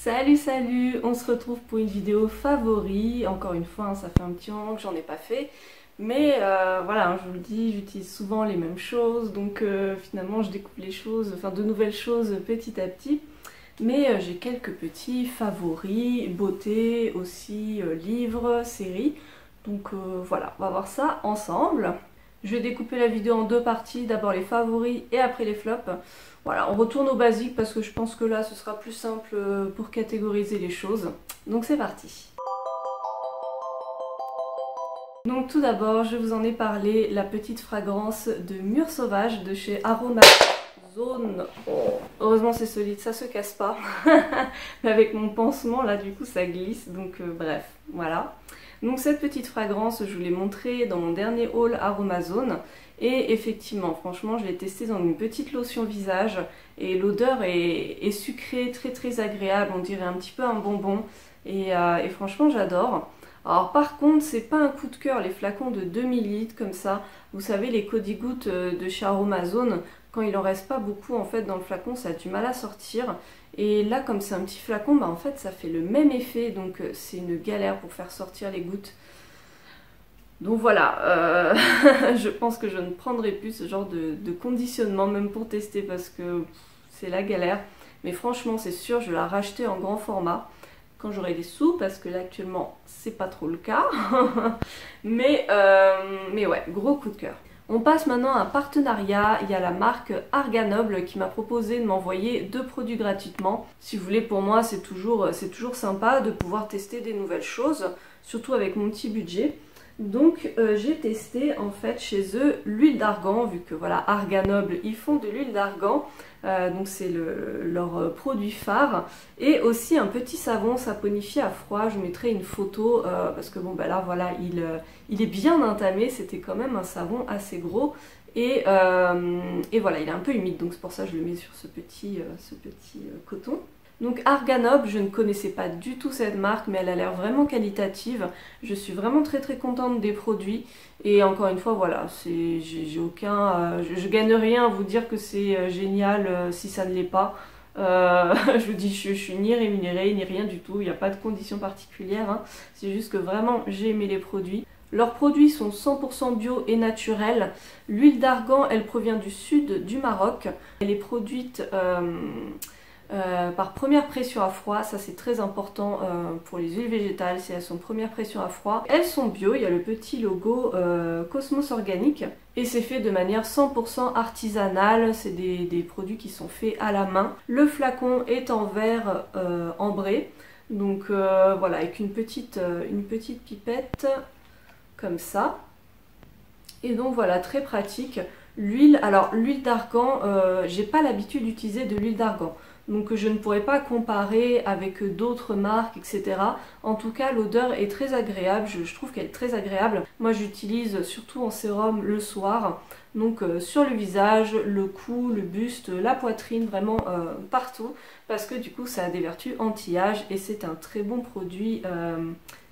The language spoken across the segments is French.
Salut salut, on se retrouve pour une vidéo favori. Encore une fois, hein, ça fait un petit moment que j'en ai pas fait. Mais voilà, hein, je vous le dis, j'utilise souvent les mêmes choses. Donc finalement, je découvre les choses, enfin de nouvelles choses petit à petit. Mais j'ai quelques petits favoris, beauté, aussi livres, séries. Donc voilà, on va voir ça ensemble. Je vais découper la vidéo en deux parties, d'abord les favoris et après les flops. Voilà, on retourne au basique parce que je pense que là ce sera plus simple pour catégoriser les choses. Donc c'est parti. Donc tout d'abord, je vous en ai parlé, la petite fragrance de Mûre Sauvage de chez Aromazone. Oh, heureusement c'est solide, ça se casse pas. Mais avec mon pansement là du coup ça glisse, donc bref, voilà. Donc cette petite fragrance, je vous l'ai montrée dans mon dernier haul Aromazone. Et effectivement, franchement, je l'ai testée dans une petite lotion visage. Et l'odeur est sucrée, très agréable. On dirait un petit peu un bonbon. Et franchement, j'adore. Alors par contre, c'est pas un coup de cœur, les flacons de 2 ml comme ça. Vous savez, les Cody-Gouttes de chez Aromazone, quand il en reste pas beaucoup en fait dans le flacon, ça a du mal à sortir. Et là, comme c'est un petit flacon, bah en fait ça fait le même effet, donc c'est une galère pour faire sortir les gouttes. Donc voilà, je pense que je ne prendrai plus ce genre de conditionnement, même pour tester, parce que c'est la galère. Mais franchement, c'est sûr, je vais la racheter en grand format quand j'aurai les sous, parce que là actuellement, c'est pas trop le cas. mais ouais, gros coup de cœur. On passe maintenant à un partenariat. Il y a la marque Arganoble qui m'a proposé de m'envoyer 2 produits gratuitement. Si vous voulez, pour moi, c'est toujours sympa de pouvoir tester des nouvelles choses, surtout avec mon petit budget. Donc j'ai testé en fait chez eux l'huile d'argan, vu que voilà, Arganoble, ils font de l'huile d'argan. Donc c'est leur produit phare. Et aussi un petit savon saponifié à froid. Je vous mettrai une photo parce que bon bah là voilà, il est bien entamé. C'était quand même un savon assez gros. Et voilà, il est un peu humide, donc c'est pour ça que je le mets sur ce petit coton. Donc Arganoble, je ne connaissais pas du tout cette marque, mais elle a l'air vraiment qualitative. Je suis vraiment très contente des produits. Et encore une fois, voilà, j'ai aucun, je gagne rien à vous dire que c'est génial si ça ne l'est pas. Je vous dis, je suis ni rémunérée, ni rien du tout. Il n'y a pas de conditions particulières, hein. C'est juste que vraiment, j'ai aimé les produits. Leurs produits sont 100% bio et naturels. L'huile d'argan, elle provient du sud du Maroc. Elle est produite par première pression à froid, ça c'est très important pour les huiles végétales, si elles sont première pression à froid. Elles sont bio, il y a le petit logo Cosmos Organique et c'est fait de manière 100% artisanale, c'est des produits qui sont faits à la main. Le flacon est en verre ambré, donc voilà, avec une petite pipette comme ça. Et donc voilà, très pratique. L'huile, alors l'huile d'argan, j'ai pas l'habitude d'utiliser de l'huile d'argan. Donc je ne pourrais pas comparer avec d'autres marques, etc. En tout cas, l'odeur est très agréable, je trouve qu'elle est très agréable. Moi j'utilise surtout en sérum le soir, donc sur le visage, le cou, le buste, la poitrine, vraiment partout. Parce que du coup ça a des vertus anti-âge et c'est un très bon produit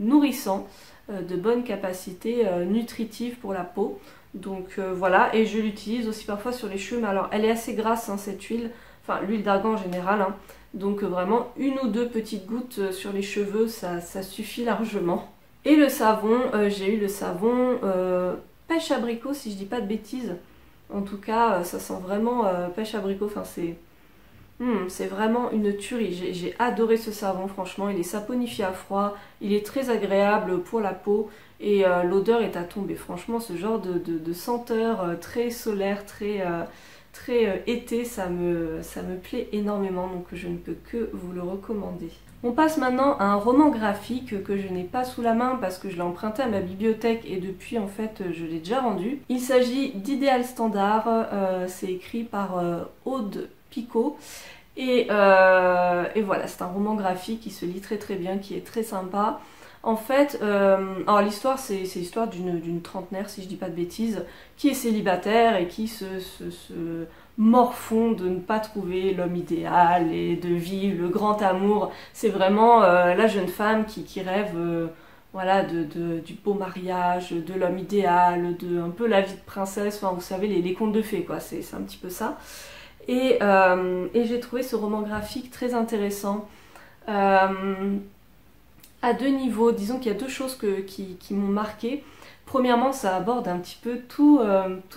nourrissant, de bonne capacité nutritive pour la peau. Donc voilà, et je l'utilise aussi parfois sur les cheveux, mais alors elle est assez grasse hein, cette huile. Enfin, l'huile d'argan en général, hein. Donc vraiment une ou deux petites gouttes sur les cheveux, ça suffit largement. Et le savon, j'ai eu le savon pêche abricot si je dis pas de bêtises. En tout cas, ça sent vraiment pêche abricot, enfin c'est vraiment une tuerie. J'ai adoré ce savon, franchement, il est saponifié à froid, il est très agréable pour la peau et l'odeur est à tomber. Franchement, ce genre de senteur très solaire, très été, ça me plaît énormément, donc je ne peux que vous le recommander. On passe maintenant à un roman graphique que je n'ai pas sous la main parce que je l'ai emprunté à ma bibliothèque et depuis en fait je l'ai déjà rendu. Il s'agit d'Idéal Standard, c'est écrit par Aude Picot. Et voilà, c'est un roman graphique qui se lit très bien, qui est très sympa. En fait, alors l'histoire c'est l'histoire d'une trentenaire, si je dis pas de bêtises, qui est célibataire et qui se morfond de ne pas trouver l'homme idéal et de vivre le grand amour. C'est vraiment la jeune femme qui rêve voilà, du beau mariage, de l'homme idéal, de un peu la vie de princesse, enfin vous savez les contes de fées quoi, c'est un petit peu ça. Et j'ai trouvé ce roman graphique très intéressant. à deux niveaux. Disons qu'il y a deux choses qui m'ont marqué. Premièrement, ça aborde un petit peu tous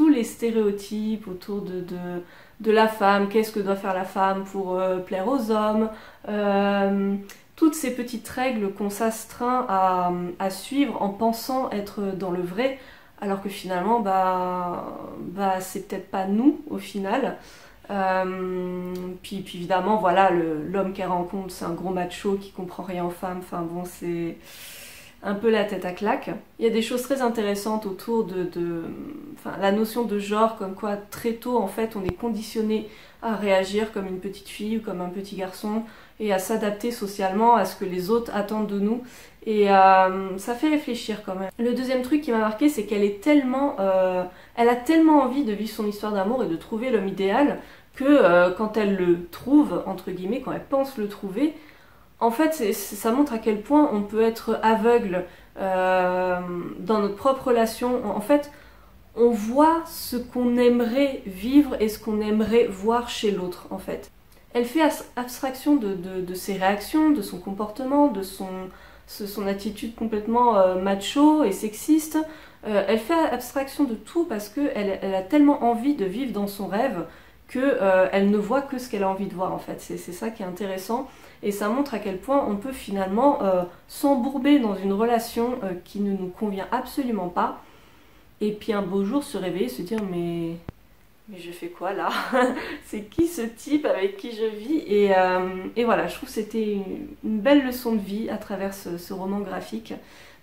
les stéréotypes autour de la femme, qu'est-ce que doit faire la femme pour plaire aux hommes, toutes ces petites règles qu'on s'astreint à suivre en pensant être dans le vrai, alors que finalement, c'est peut-être pas nous au final. Puis évidemment, voilà, l'homme qu'elle rencontre, c'est un gros macho qui comprend rien aux femmes, enfin bon, c'est un peu la tête à claque. Il y a des choses très intéressantes autour la notion de genre, comme quoi très tôt en fait on est conditionné à réagir comme une petite fille ou comme un petit garçon et à s'adapter socialement à ce que les autres attendent de nous. Et ça fait réfléchir quand même. Le deuxième truc qui m'a marqué, c'est qu'elle est tellement, elle a tellement envie de vivre son histoire d'amour et de trouver l'homme idéal que quand elle le trouve, entre guillemets, quand elle pense le trouver, en fait, ça montre à quel point on peut être aveugle dans notre propre relation. En fait, on voit ce qu'on aimerait vivre et ce qu'on aimerait voir chez l'autre, en fait. Elle fait abstraction de ses réactions, de son comportement, de son attitude complètement macho et sexiste. Elle fait abstraction de tout parce qu'elle a tellement envie de vivre dans son rêve qu'elle ne voit que ce qu'elle a envie de voir, en fait. C'est ça qui est intéressant. Et ça montre à quel point on peut finalement s'embourber dans une relation qui ne nous convient absolument pas. Et puis un beau jour se réveiller et se dire mais je fais quoi là? C'est qui ce type avec qui je vis? Et voilà, je trouve que c'était une belle leçon de vie à travers ce roman graphique.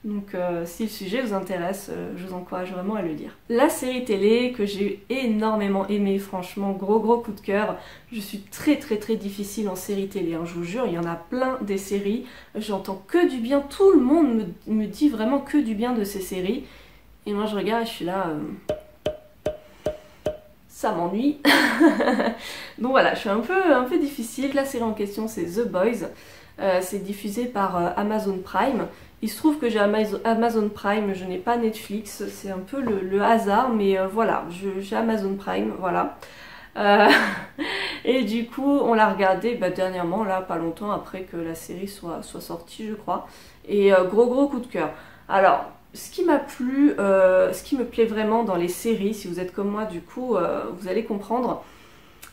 Donc si le sujet vous intéresse, je vous encourage vraiment à le lire. La série télé que j'ai énormément aimée, franchement, gros coup de cœur. Je suis très difficile en série télé, hein, je vous jure, il y en a plein des séries. J'entends que du bien, tout le monde me dit vraiment que du bien de ces séries. Et moi je regarde et je suis là... ça m'ennuie. Donc voilà, je suis un peu difficile. La série en question, c'est The Boys. C'est diffusé par Amazon Prime. Il se trouve que j'ai Amazon Prime, je n'ai pas Netflix, c'est un peu le hasard, mais voilà, j'ai Amazon Prime, voilà. Et du coup, on l'a regardé dernièrement, là, pas longtemps après que la série soit sortie, je crois. Et gros coup de cœur. Alors, ce qui m'a plu, ce qui me plaît vraiment dans les séries, si vous êtes comme moi, du coup, vous allez comprendre,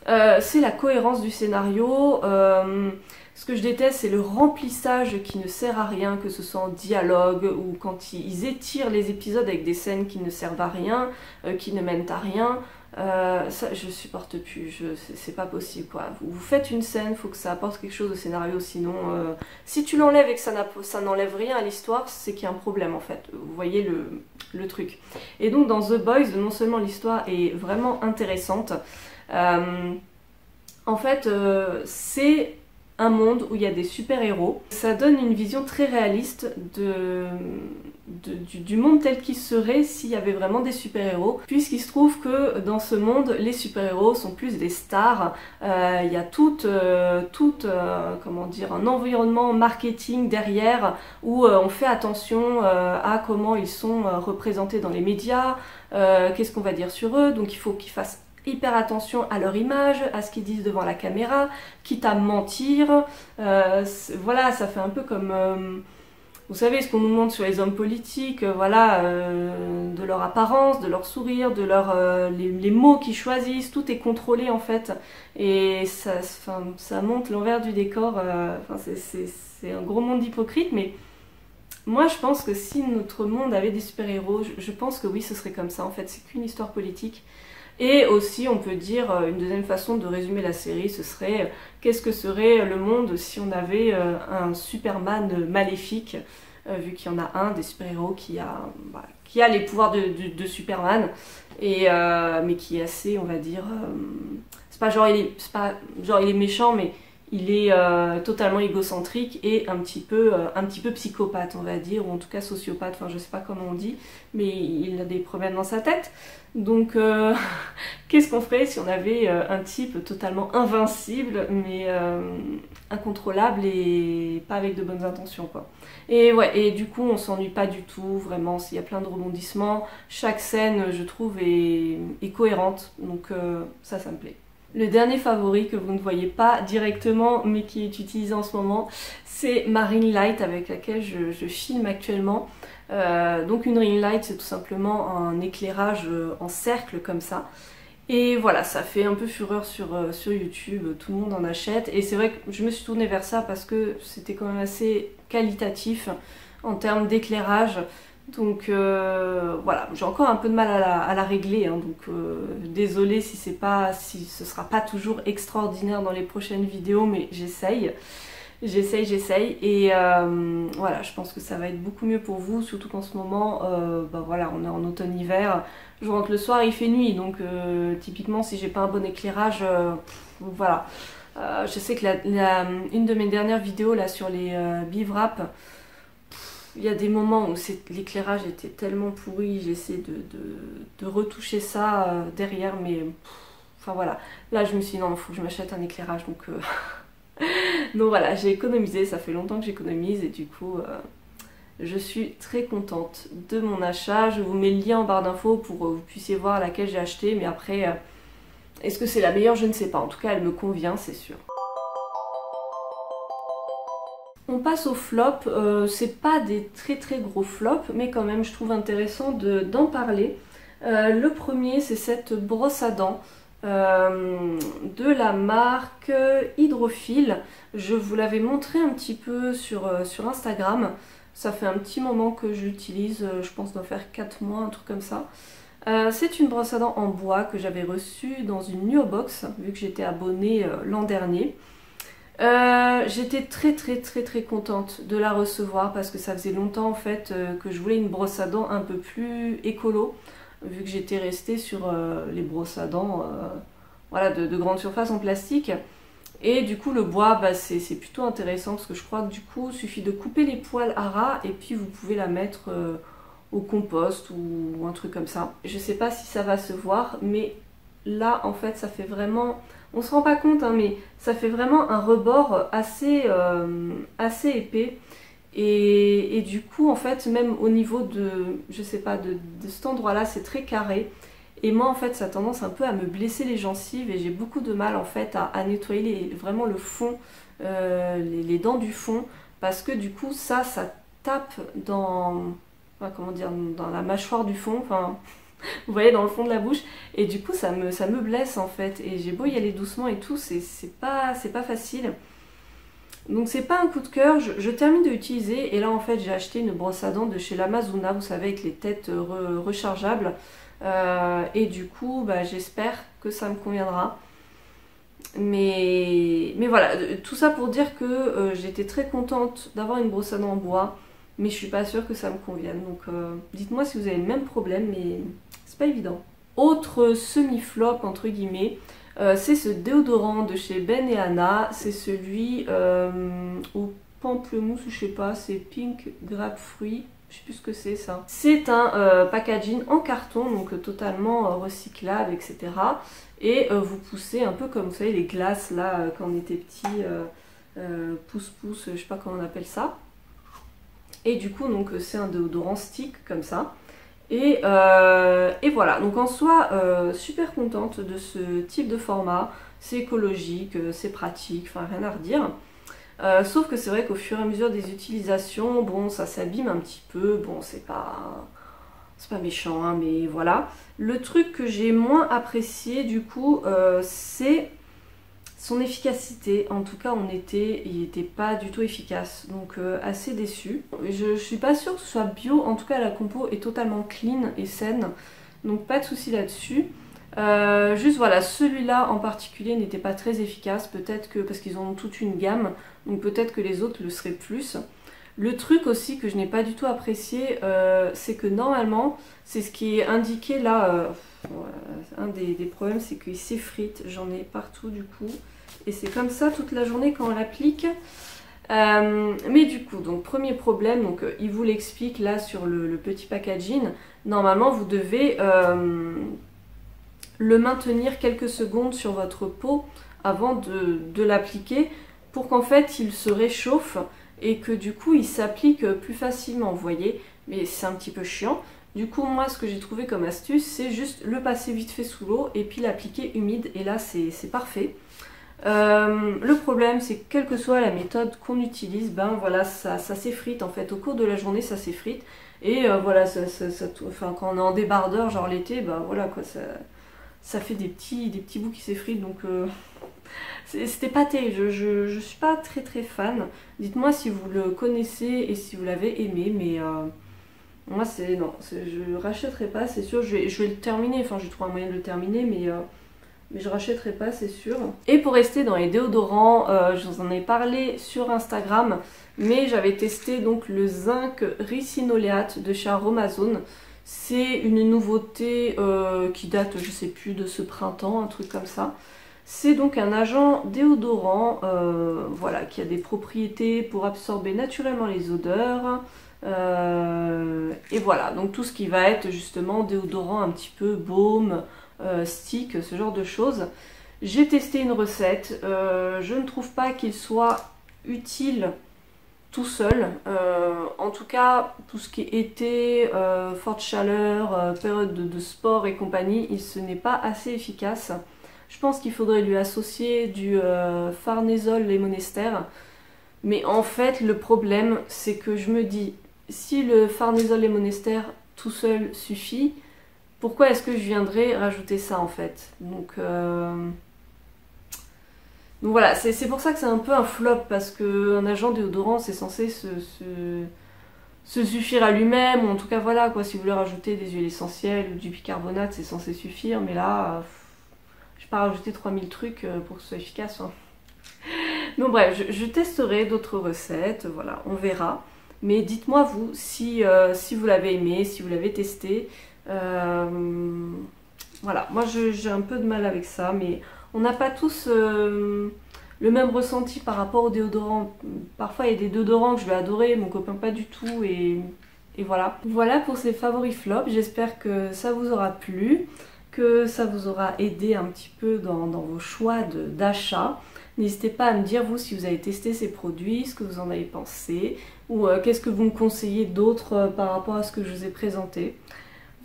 c'est la cohérence du scénario. Ce que je déteste, c'est le remplissage qui ne sert à rien, que ce soit en dialogue ou quand ils étirent les épisodes avec des scènes qui ne servent à rien, qui ne mènent à rien. Ça, je supporte plus, c'est pas possible quoi. Vous faites une scène, faut que ça apporte quelque chose au scénario, sinon si tu l'enlèves et que ça n'enlève rien à l'histoire, c'est qu'il y a un problème en fait. Vous voyez le truc. Et donc dans The Boys, non seulement l'histoire est vraiment intéressante, en fait c'est un monde où il y a des super-héros. Ça donne une vision très réaliste du monde tel qu'il serait s'il y avait vraiment des super-héros, puisqu'il se trouve que dans ce monde, les super-héros sont plus des stars. Il y a comment dire, un environnement marketing derrière où on fait attention à comment ils sont représentés dans les médias, qu'est-ce qu'on va dire sur eux, donc il faut qu'ils fassent hyper attention à leur image, à ce qu'ils disent devant la caméra, quitte à mentir. Voilà, ça fait un peu comme... vous savez, ce qu'on nous montre sur les hommes politiques, voilà, de leur apparence, de leur sourire, de les mots qu'ils choisissent, tout est contrôlé en fait. Et ça montre l'envers du décor. C'est un gros monde d'hypocrites, mais moi je pense que si notre monde avait des super-héros, je pense que oui, ce serait comme ça en fait, c'est qu'une histoire politique. Et aussi, on peut dire, une deuxième façon de résumer la série, ce serait qu'est-ce que serait le monde si on avait un Superman maléfique, vu qu'il y en a un des super-héros qui a les pouvoirs de Superman, mais qui est assez, on va dire, c'est pas genre il est méchant, mais il est totalement égocentrique et un petit peu psychopathe, on va dire, ou en tout cas sociopathe, enfin je sais pas comment on dit, mais il a des problèmes dans sa tête. Donc qu'est-ce qu'on ferait si on avait un type totalement invincible, mais incontrôlable et pas avec de bonnes intentions quoi. Et ouais, et du coup on s'ennuie pas du tout, vraiment, il y a plein de rebondissements, chaque scène je trouve est cohérente, donc ça me plaît. Le dernier favori que vous ne voyez pas directement mais qui est utilisé en ce moment, c'est ma ring light avec laquelle je filme actuellement. Donc une ring light, c'est tout simplement un éclairage en cercle comme ça. Et voilà, ça fait un peu fureur sur YouTube, tout le monde en achète. Et c'est vrai que je me suis tournée vers ça parce que c'était quand même assez qualitatif en termes d'éclairage. Donc voilà, j'ai encore un peu de mal à la régler, hein, donc désolée si ce sera pas toujours extraordinaire dans les prochaines vidéos, mais j'essaye. Et voilà, je pense que ça va être beaucoup mieux pour vous, surtout qu'en ce moment, bah voilà, on est en automne-hiver, je rentre le soir, il fait nuit, donc typiquement si j'ai pas un bon éclairage, voilà. Je sais que une de mes dernières vidéos là sur les bivraps, il y a des moments où l'éclairage était tellement pourri, j'essaie de retoucher ça derrière, mais enfin voilà. Là je me suis dit non, il faut que je m'achète un éclairage, donc donc voilà, j'ai économisé, ça fait longtemps que j'économise et du coup je suis très contente de mon achat. Je vous mets le lien en barre d'infos pour que vous puissiez voir laquelle j'ai acheté, mais après est-ce que c'est la meilleure, je ne sais pas. En tout cas elle me convient, c'est sûr. On passe au flop, c'est pas des très gros flops, mais quand même je trouve intéressant d'en parler. Le premier, c'est cette brosse à dents de la marque Hydrophile. Je vous l'avais montré un petit peu sur Instagram. Ça fait un petit moment que je l'utilise, je pense d'en faire 4 mois, un truc comme ça. C'est une brosse à dents en bois que j'avais reçue dans une Nuo Box, vu que j'étais abonnée l'an dernier. J'étais très contente de la recevoir parce que ça faisait longtemps en fait que je voulais une brosse à dents un peu plus écolo, vu que j'étais restée sur les brosses à dents voilà, de grande surface en plastique. Et du coup le bois, bah, c'est plutôt intéressant parce que je crois que du coup il suffit de couper les poils à ras et puis vous pouvez la mettre au compost ou un truc comme ça. Je sais pas si ça va se voir, mais là en fait ça fait vraiment... On se rend pas compte, hein, mais ça fait vraiment un rebord assez épais. Et du coup, en fait, même au niveau de, je sais pas, de cet endroit-là, c'est très carré. Et moi, en fait, ça a tendance un peu à me blesser les gencives et j'ai beaucoup de mal, en fait, à nettoyer vraiment le fond, les dents du fond. Parce que du coup, ça tape dans, comment dire, dans la mâchoire du fond, enfin... Vous voyez, dans le fond de la bouche, et du coup ça me blesse en fait, et j'ai beau y aller doucement et tout, c'est pas facile. Donc c'est pas un coup de cœur, je termine de l'utiliser, et là en fait j'ai acheté une brosse à dents de chez l'Amazona, vous savez, avec les têtes rechargeables, et du coup bah, j'espère que ça me conviendra. Mais voilà, tout ça pour dire que j'étais très contente d'avoir une brosse à dents en bois, mais je suis pas sûre que ça me convienne, donc dites-moi si vous avez le même problème, mais c'est pas évident. Autre semi-flop entre guillemets, c'est ce déodorant de chez Ben et Anna, c'est celui au pamplemousse ou je sais pas, c'est pink grapefruit, je sais plus ce que c'est ça. C'est un packaging en carton, donc totalement recyclable, etc. Et vous poussez un peu comme vous savez les glaces là quand on était petit, pouce-pouce, je sais pas comment on appelle ça. Et du coup, donc c'est un déodorant stick comme ça. Et voilà, donc en soi, super contente de ce type de format. C'est écologique, c'est pratique, enfin rien à redire. Sauf que c'est vrai qu'au fur et à mesure des utilisations, bon, ça s'abîme un petit peu. Bon, c'est pas méchant, hein, mais voilà. Le truc que j'ai moins apprécié, du coup, c'est son efficacité. En tout cas il n'était pas du tout efficace, donc assez déçue. Je suis pas sûre que ce soit bio, en tout cas la compo est totalement clean et saine, donc pas de souci là-dessus. Juste voilà, celui-là en particulier n'était pas très efficace, peut-être que parce qu'ils ont toute une gamme, donc peut-être que les autres le seraient plus. Le truc aussi que je n'ai pas du tout apprécié, c'est que normalement, c'est ce qui est indiqué là, un des problèmes c'est qu'il s'effrite, j'en ai partout du coup, et c'est comme ça toute la journée quand on l'applique. Mais du coup, donc premier problème, donc il vous l'explique là sur le petit packaging, normalement vous devez le maintenir quelques secondes sur votre peau avant de l'appliquer pour qu'en fait il se réchauffe et que du coup il s'applique plus facilement, vous voyez, mais c'est un petit peu chiant. Du coup moi ce que j'ai trouvé comme astuce c'est juste le passer vite fait sous l'eau et puis l'appliquer humide et là c'est parfait. Le problème c'est que quelle que soit la méthode qu'on utilise, ben voilà ça s'effrite en fait au cours de la journée, ça s'effrite et voilà enfin, quand on est en débardeur genre l'été, ben voilà quoi, ça fait des petits bouts qui s'effritent donc c'était pâté, je suis pas très fan. Dites-moi si vous le connaissez et si vous l'avez aimé, mais moi non, je rachèterai pas, c'est sûr, je vais le terminer, enfin j'ai trouvé un moyen de le terminer, mais je rachèterai pas, c'est sûr. Et pour rester dans les déodorants, je vous en ai parlé sur Instagram, mais j'avais testé donc le zinc ricinoléate de chez Aromazone. C'est une nouveauté qui date, je sais plus, de ce printemps, un truc comme ça. C'est donc un agent déodorant voilà, qui a des propriétés pour absorber naturellement les odeurs. Et voilà, donc tout ce qui va être justement déodorant un petit peu baume, stick, ce genre de choses. J'ai testé une recette, je ne trouve pas qu'il soit utile tout seul. En tout cas, tout ce qui est été, forte chaleur, période de sport et compagnie, ce n'est pas assez efficace. Je pense qu'il faudrait lui associer du farnesol lémonester. Mais en fait, le problème, c'est que je me dis, si le farnesol lémonester tout seul suffit, pourquoi est-ce que je viendrais rajouter ça en fait? Donc voilà, c'est pour ça que c'est un peu un flop, parce qu'un agent déodorant, c'est censé se suffire à lui-même, ou en tout cas voilà, quoi, si vous voulez rajouter des huiles essentielles ou du bicarbonate, c'est censé suffire, mais là... je vais pas rajouter 3000 trucs pour que ce soit efficace. Hein. Donc bref, je testerai d'autres recettes, voilà, on verra. Mais dites-moi vous, si vous l'avez aimé, si vous l'avez testé. Voilà, moi j'ai un peu de mal avec ça, mais on n'a pas tous le même ressenti par rapport aux déodorants. Parfois il y a des déodorants que je vais adorer, mon copain pas du tout, et voilà. Voilà pour ces favoris flops, j'espère que ça vous aura plu, que ça vous aura aidé un petit peu dans vos choix d'achat. N'hésitez pas à me dire vous si vous avez testé ces produits, ce que vous en avez pensé, ou qu'est-ce que vous me conseillez d'autre par rapport à ce que je vous ai présenté.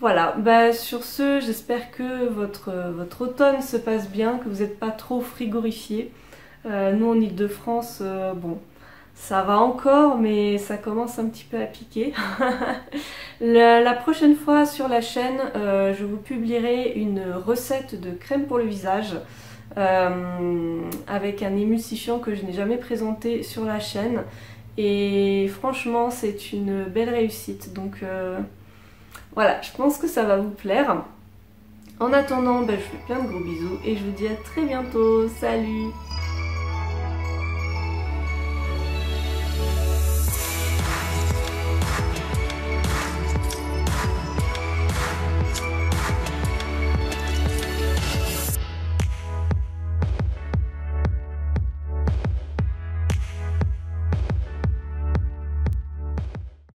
Voilà, bah, sur ce, j'espère que votre automne se passe bien, que vous n'êtes pas trop frigorifiés. Nous en Ile-de-France, bon, ça va encore, mais ça commence un petit peu à piquer. La prochaine fois sur la chaîne, je vous publierai une recette de crème pour le visage avec un émulsifiant que je n'ai jamais présenté sur la chaîne. Et franchement, c'est une belle réussite. Donc voilà, je pense que ça va vous plaire. En attendant, je vous fais plein de gros bisous et je vous dis à très bientôt. Salut!